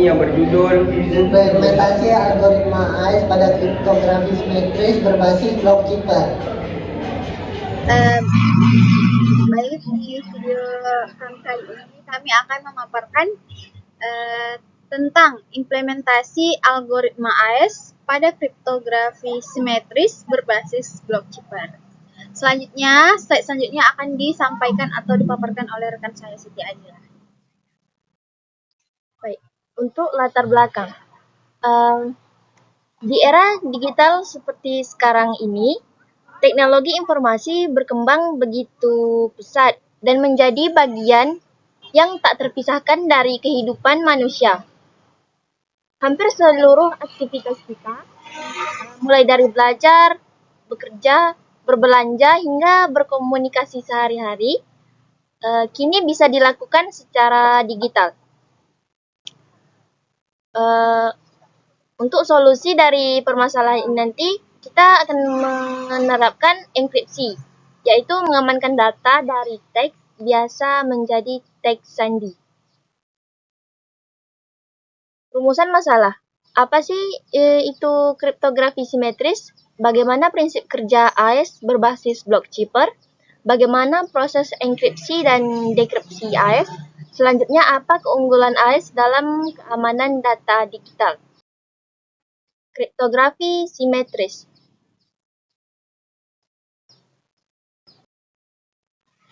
yang berjudul Implementasi algoritma AES pada kriptografi simetris berbasis blockkeeper. Baik, di video kali ini kami akan memaparkan tentang implementasi algoritma AES pada kriptografi simetris berbasis blockkeeper. Selanjutnya, slide selanjutnya akan disampaikan atau dipaparkan oleh rekan saya Siti Adila. Baik, untuk latar belakang. Di era digital seperti sekarang ini, teknologi informasi berkembang begitu pesat dan menjadi bagian yang tak terpisahkan dari kehidupan manusia. Hampir seluruh aktivitas kita, mulai dari belajar, bekerja, berbelanja, hingga berkomunikasi sehari-hari, kini bisa dilakukan secara digital. Untuk solusi dari permasalahan ini nanti, kita akan menerapkan enkripsi, yaitu mengamankan data dari teks biasa menjadi teks sandi. Rumusan masalah. Apa sih itu kriptografi simetris? Bagaimana prinsip kerja AES berbasis blockkeeper? Bagaimana proses enkripsi dan dekripsi AES? Selanjutnya, apa keunggulan AES dalam keamanan data digital? Kriptografi simetris.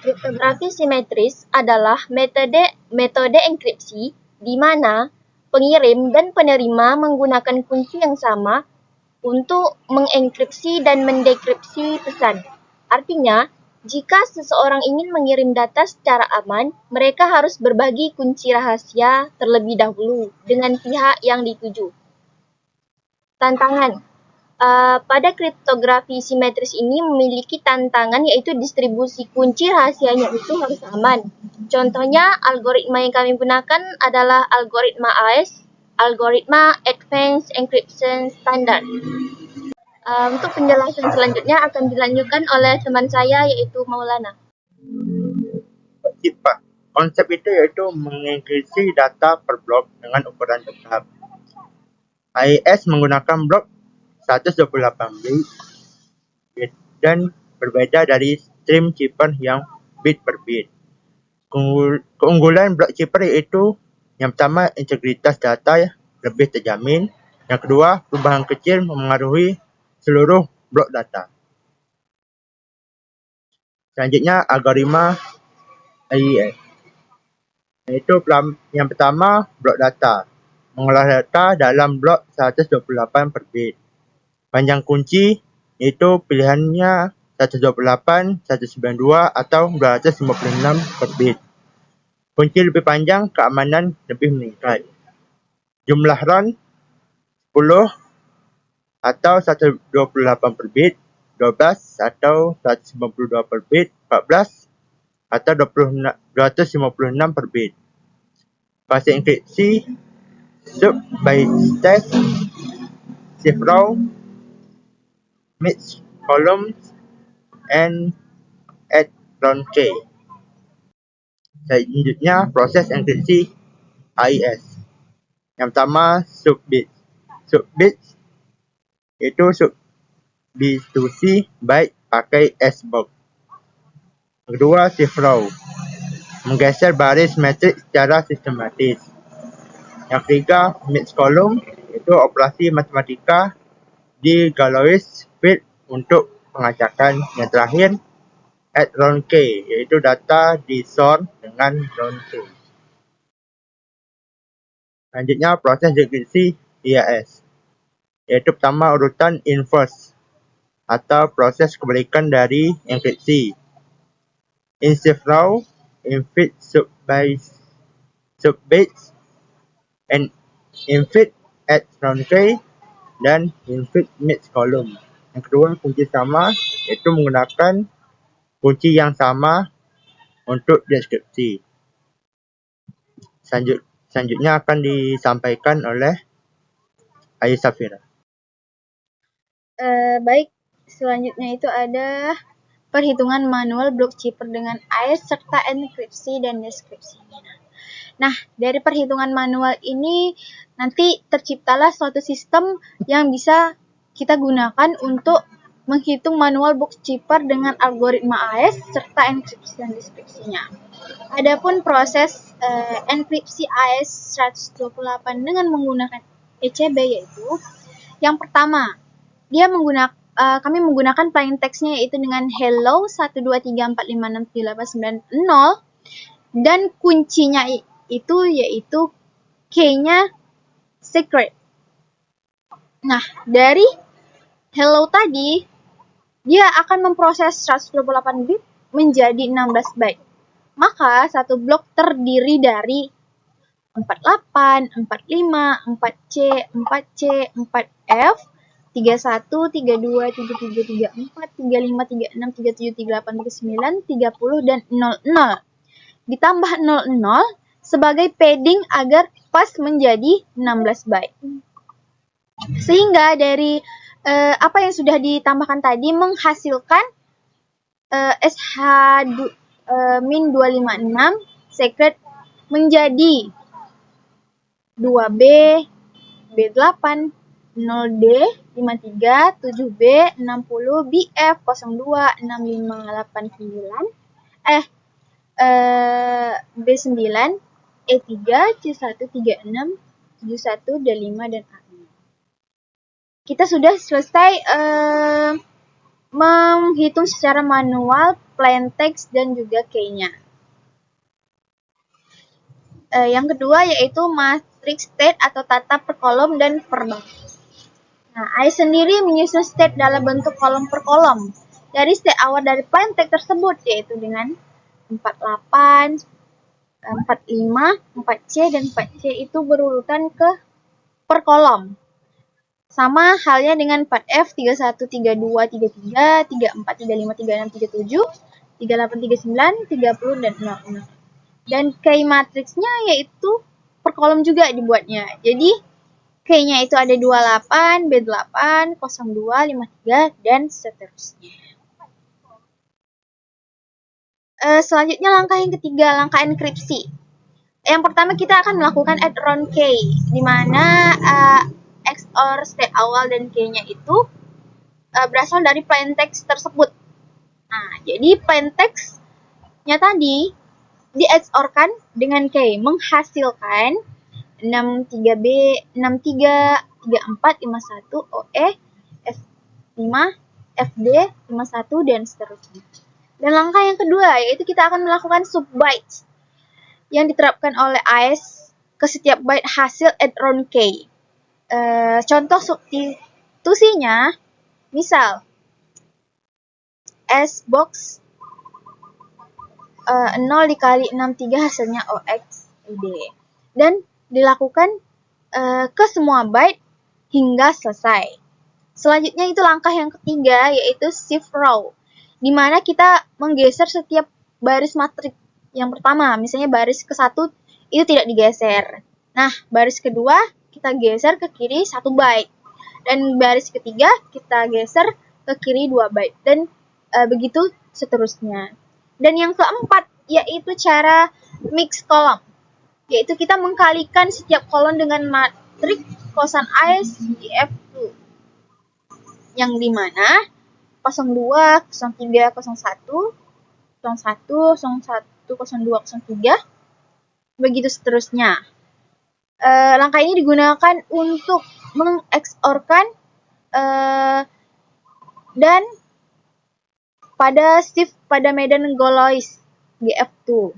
Kriptografi simetris adalah metode enkripsi di mana pengirim dan penerima menggunakan kunci yang sama untuk mengenkripsi dan mendekripsi pesan. Artinya, jika seseorang ingin mengirim data secara aman, mereka harus berbagi kunci rahasia terlebih dahulu dengan pihak yang dituju. Tantangan. Pada kriptografi simetris ini memiliki tantangan, yaitu distribusi kunci rahasianya itu harus aman. Contohnya, algoritma yang kami gunakan adalah algoritma AES, algoritma Advanced Encryption Standard. Untuk penjelasan selanjutnya akan dilanjutkan oleh teman saya, yaitu Maulana. Konsep itu yaitu mengenkripsi data per blok dengan ukuran tetap. AES menggunakan blok 128 bit dan berbeda dari stream-keeper yang bit per bit. Keunggulan blockkeeper yaitu yang pertama, integritas data lebih terjamin. Yang kedua, perubahan kecil memengaruhi seluruh blok data. Selanjutnya, algoritma AES. Yaitu yang pertama, blok data. Mengolah data dalam blok 128 per bit. Panjang kunci yaitu pilihannya 128, 192 atau 256 per bit. Kunci lebih panjang, keamanan lebih meningkat. Jumlah run 10 atau 128 per bit, 12 atau 192 per bit, 14 atau 256 per bit. Fase enkripsi sub byte test, shift row, mix columns, and add round K. Selanjutnya, proses enkripsi AES. Yang pertama, subbit. Subbit itu substitusi byte pakai S-box. Yang kedua, shift row. Menggeser baris matrik secara sistematis. Yang ketiga, mix column, itu operasi matematika di Galois field untuk pengacakan. Yang terakhir, add round K, yaitu data di sort dengan round K. Selanjutnya, proses dekripsi AES, yaitu pertama urutan inverse atau proses kebalikan dari enkripsi. In shift row, infit subbits, and infit add round K, dan infit mix column. Yang kedua, kunci sama, yaitu menggunakan kunci yang sama untuk deskripsi. Selanjutnya akan disampaikan oleh Ayu Safira. Baik, selanjutnya itu ada perhitungan manual blockkeeper dengan AES serta enkripsi dan deskripsi. Nah, dari perhitungan manual ini nanti terciptalah suatu sistem yang bisa kita gunakan untuk menghitung manual bookkeeper dengan algoritma AES serta enkripsi dan deskripsinya. Adapun proses enkripsi AES 128 dengan menggunakan ECB yaitu yang pertama, kami menggunakan plain text-nya yaitu dengan hello 12345678990 dan kuncinya itu yaitu key-nya secret. Nah, dari hello tadi dia akan memproses 128 bit menjadi 16 byte. Maka satu blok terdiri dari 48, 45, 4C, 4C, 4F, 31, 32, 33, 34, 35, 36, 37, 38, 39, 30, dan 00. Ditambah 00 sebagai padding agar pas menjadi 16 byte. Sehingga dari apa yang sudah ditambahkan tadi menghasilkan SH-256 secret menjadi 2B, B8, 0D, 53, 7B, 60, BF, 02, 6589, B9, E3, C1, 36, 71, D5, dan A6. Kita sudah selesai menghitung secara manual plain text dan juga key-nya. Yang kedua yaitu matrix state atau tata per kolom dan per bab. Nah, AES sendiri menyusun state dalam bentuk kolom per kolom dari state awal dari plain text tersebut yaitu dengan 48, 45, 4C, dan 4C itu berurutan ke per kolom. Sama halnya dengan 4F, 31, 32, 33, 34, 35, 36, 37, 38, 39, 30, dan 00. Dan key matriksnya yaitu per kolom juga dibuatnya. Jadi key-nya itu ada 28, B8, 02, 53, dan seterusnya. Selanjutnya langkah yang ketiga, langkah enkripsi. Yang pertama kita akan melakukan add round key, di mana XOR state awal dan key-nya itu berasal dari plain text tersebut. Nah, jadi plain text-nya tadi di XOR-kan dengan key menghasilkan 63B, 63, 34, 51, OE, F5, FD, 51, dan seterusnya. Dan langkah yang kedua yaitu kita akan melakukan subbytes yang diterapkan oleh AES ke setiap byte hasil add round key. Contoh substitusinya, misal S box 0 dikali 63 hasilnya OXD, dan dilakukan ke semua byte hingga selesai. Selanjutnya itu langkah yang ketiga yaitu shift row, di mana kita menggeser setiap baris matriks yang pertama. Misalnya baris ke-1 itu tidak digeser. Nah, baris kedua kita geser ke kiri 1 byte. Dan baris ketiga kita geser ke kiri 2 byte. Dan begitu seterusnya. Dan yang keempat yaitu cara mix kolom. Yaitu kita mengkalikan setiap kolom dengan matriks kosan AES di F2. Yang dimana 02, 03, 01, 01, 01, 02, 03, begitu seterusnya. Langkah ini digunakan untuk meng-XOR-kan dan pada shift pada medan Galois GF2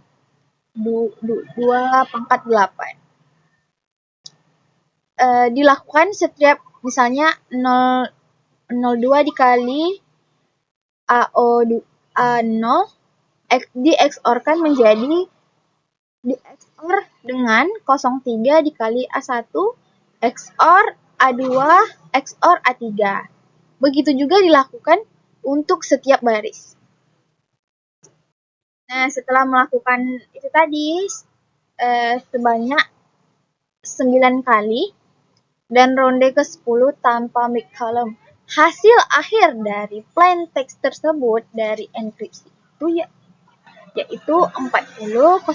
2/8. Dilakukan setiap misalnya 02 dikali A0 di XOR-kan menjadi di XOR dengan 03 dikali A1 XOR A2 XOR A3. Begitu juga dilakukan untuk setiap baris. Nah, setelah melakukan itu tadi sebanyak 9 kali dan ronde ke-10 tanpa mix column, hasil akhir dari plain text tersebut dari enkripsi itu yaitu 4001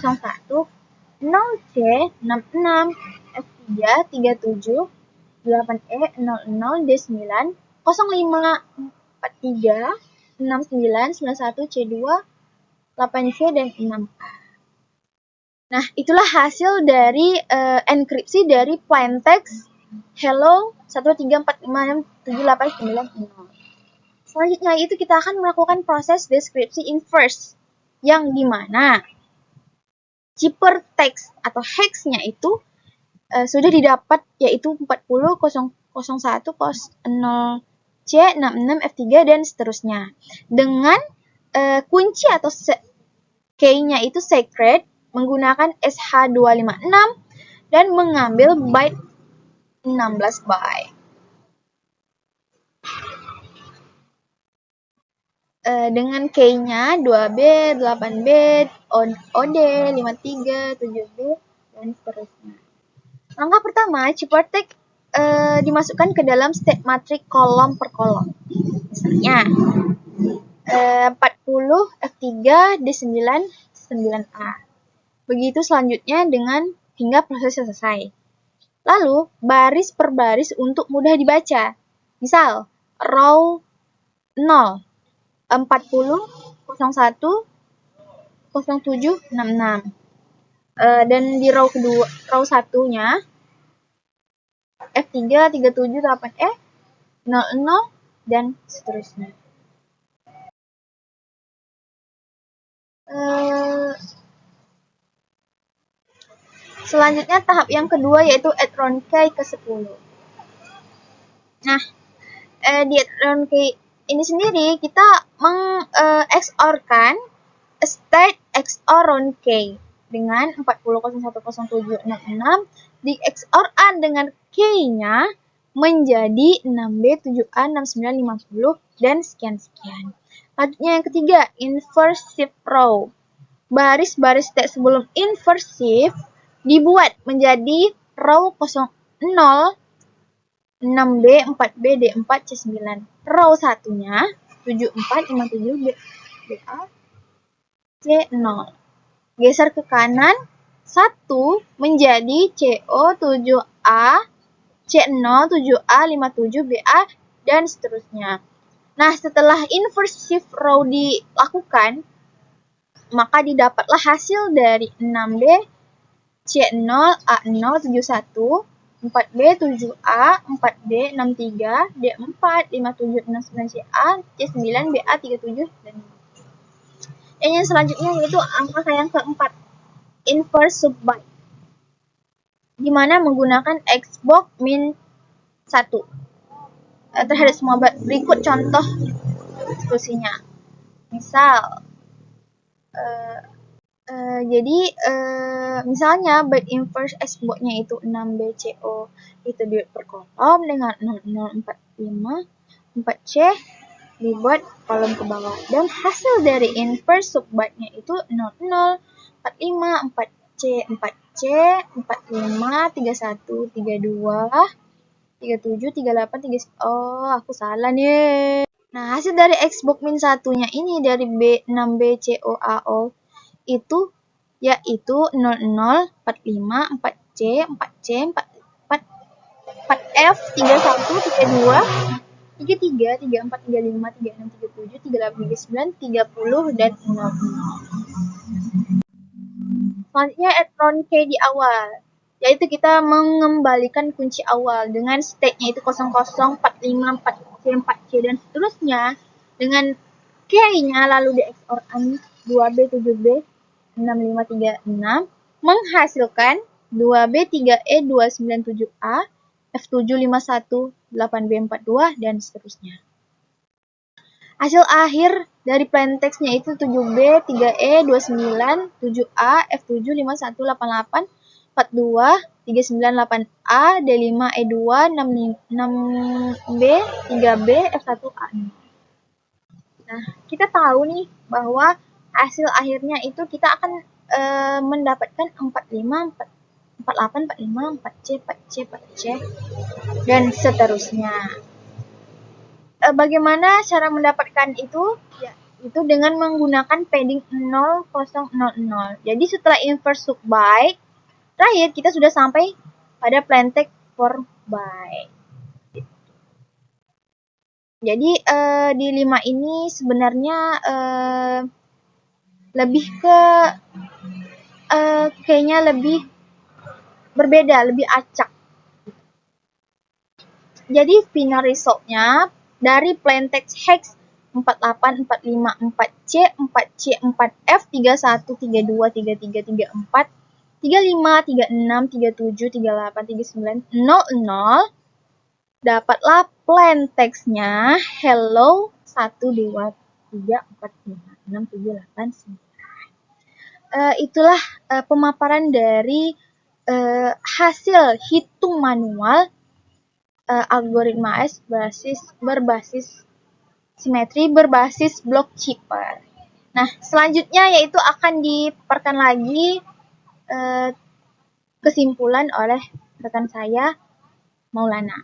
0C 66, F3 37, 8E 00, D9 05 43, 69 91, C2 8C dan 6A. Nah, itulah hasil dari enkripsi dari plaintext hello 134567890. Selanjutnya itu kita akan melakukan proses deskripsi inverse yang dimana ciphertext atau hex-nya itu sudah didapat yaitu 40 001 0 C 66 F3 dan seterusnya. Dengan kunci atau key-nya itu secret menggunakan SH256 dan mengambil byte 16 byte. Dengan key-nya 2B, 8B, OD, 53, 7B, dan seterusnya. Langkah pertama, ciphertext dimasukkan ke dalam state matrix kolom per kolom. Misalnya, 40 F3 D9 9A. Begitu selanjutnya hingga proses selesai. Lalu, baris per baris untuk mudah dibaca. Misal, row 0, 40, 01, 07, 66. Dan di row kedua, row satunya, F3, 37, 8E, 00, dan seterusnya. Selanjutnya tahap yang kedua yaitu add round key ke-10. Nah, di add round key ini sendiri kita XOR-kan state XOR round key dengan 40010766 di XOR-an dengan key-nya menjadi 6B 7A 6950 dan sekian-sekian. Selanjutnya yang ketiga, inversive row. Baris-baris teks sebelum inversive dibuat menjadi row 0, 6B, 4B, D4, C9. Row satunya 74, 57, BA, C0. Geser ke kanan 1 menjadi CO, 7A, C0, 7A, 57, BA, dan seterusnya. Nah, setelah inversive row dilakukan, maka didapatlah hasil dari 6B, C0, A0, 71, 4B, 7A, 4D, 63, D4, 57, 69CA, C9, BA, 37, dan yang selanjutnya yaitu angka yang keempat, inverse subbyte, di mana menggunakan xbox min 1 terhadap semua byte. Berikut contoh eksekusinya. Misal, misalnya byte inverse xbox-nya itu 6BCO itu dibuat per kolom dengan 0045 4C dibuat kolom ke bawah, dan hasil dari inverse subbyte-nya itu 0045 4C 4C 45 31 32 37 38 30. Oh, aku salah nih. Nah, hasil dari xbox min 1-nya ini dari 6BCOAO itu yaitu 00 45 4C 4C 4F 31 32 33 34 35 36 37 38 39 30 dan 60. Selanjutnya add round key di awal, yaitu kita mengembalikan kunci awal dengan state-nya itu 00 45 4C 4C dan seterusnya dengan key-nya lalu di XOR-an 2B 7B 6536 menghasilkan 2B 3E 297A F7 51 8B 42 dan seterusnya. Hasil akhir dari plaintext-nya itu 7B 3E 29 7A F7 5188 42 398A D5 E2 6B 3B F1A. Nah, kita tahu nih bahwa hasil akhirnya itu kita akan mendapatkan 45, 48, 45, 4C, 4C, 4C, dan seterusnya. Bagaimana cara mendapatkan itu? Ya, itu dengan menggunakan padding 0000. Jadi setelah inverse subbyte, terakhir kita sudah sampai pada plaintext for byte. Jadi di 5 ini sebenarnya lebih ke kayaknya lebih berbeda, lebih acak. Jadi final resultnya dari plaintext hex 48, 45, 4C, 4C, 4F, 31, 32, 33, 34, 35, 36, 37, 38, 39, 00 dapatlah plaintextnya hello 1, 2, 3, 4, 5, 6, 7, 8, 9. Itulah pemaparan dari hasil hitung manual algoritma AES berbasis simetri berbasis blockkeeper. Nah, selanjutnya yaitu akan dipaparkan lagi kesimpulan oleh rekan saya Maulana.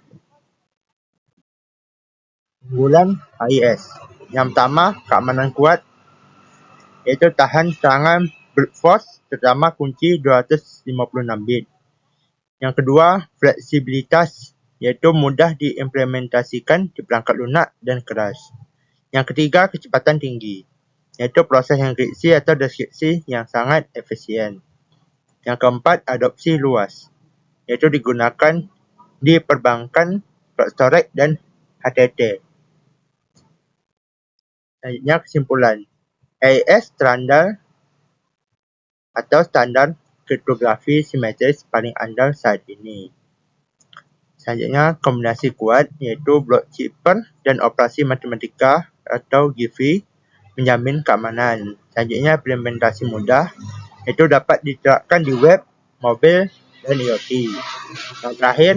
Keunggulan AES. Yang pertama, keamanan kuat, iaitu tahan serangan brute force, terutama kunci 256 bit. Yang kedua, fleksibilitas, iaitu mudah diimplementasikan di perangkat lunak dan keras. Yang ketiga, kecepatan tinggi, iaitu proses enkripsi atau deskripsi yang sangat efisien. Yang keempat, adopsi luas, iaitu digunakan di perbankan, cloud storage, dan HTT. Selanjutnya kesimpulan. AES standar atau standar kriptografi simetris paling andal saat ini. Selanjutnya kombinasi kuat iaitu blockkeeper dan operasi matematika atau GIFI menjamin keamanan. Selanjutnya implementasi mudah iaitu dapat diterapkan di web, mobil, dan IoT. Yang terakhir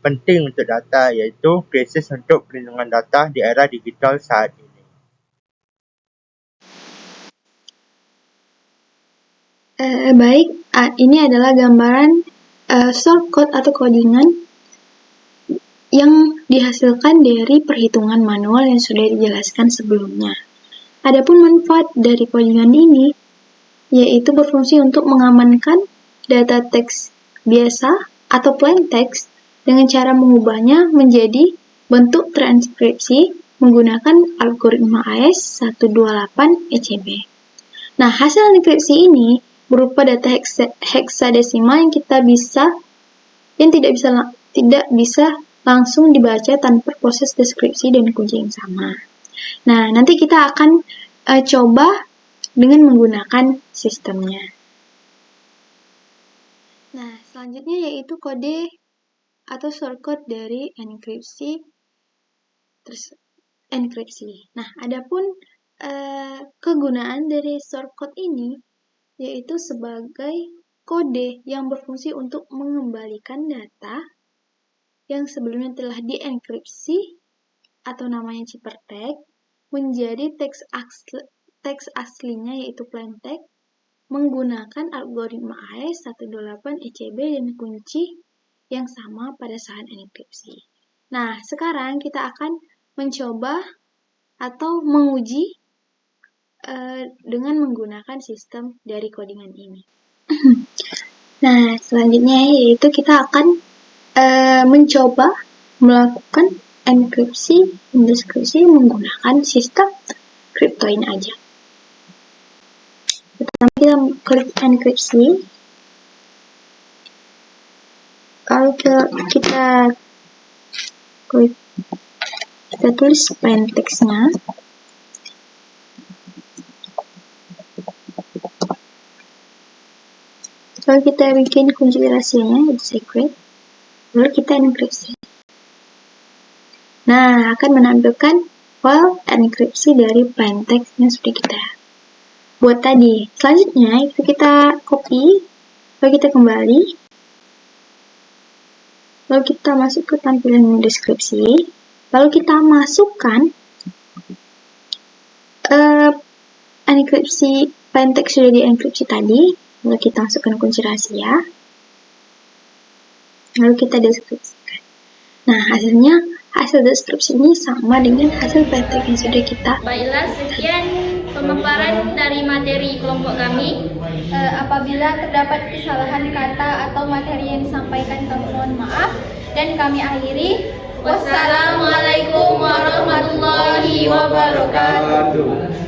penting untuk data iaitu krisis untuk perlindungan data di era digital saat ini. Baik, ini adalah gambaran shortcode atau codingan yang dihasilkan dari perhitungan manual yang sudah dijelaskan sebelumnya. Adapun manfaat dari codingan ini yaitu berfungsi untuk mengamankan data teks biasa atau plain text dengan cara mengubahnya menjadi bentuk transkripsi menggunakan algoritma AES 128 ECB. Nah, hasil enkripsi ini berupa data heksadesimal yang tidak bisa langsung dibaca tanpa proses deskripsi dan kunci yang sama. Nah, nanti kita akan coba dengan menggunakan sistemnya. Nah, selanjutnya yaitu kode atau shortcode dari enkripsi. Nah, adapun kegunaan dari shortcode ini yaitu sebagai kode yang berfungsi untuk mengembalikan data yang sebelumnya telah dienkripsi atau namanya ciphertext menjadi teks aslinya yaitu plaintext menggunakan algoritma AES 128 ECB dan kunci yang sama pada saat enkripsi. Nah, sekarang kita akan mencoba atau menguji dengan menggunakan sistem dari codingan ini. Nah, selanjutnya yaitu kita akan mencoba melakukan enkripsi dan deskripsi menggunakan sistem cryptoin aja. Pertama kita klik enkripsi. Kalau kita tulis plaintextnya. Lalu kita bikin kunci rahasianya, itu secret. Lalu kita enkripsi. Nah, akan menampilkan file enkripsi dari plaintext yang sudah kita buat tadi. Selanjutnya, itu kita copy, lalu kita kembali. Lalu kita masuk ke tampilan deskripsi. Lalu kita masukkan enkripsi plaintext sudah dienkripsi tadi. Lalu kita masukkan kunci rahasia. Lalu kita deskripsikan. Nah, hasil deskripsi ini sama dengan hasil plaintext yang sudah kita. Baiklah, sekian pemaparan dari materi kelompok kami. Apabila terdapat kesalahan kata atau materi yang disampaikan, kami mohon maaf. Dan kami akhiri. Wassalamualaikum warahmatullahi wabarakatuh.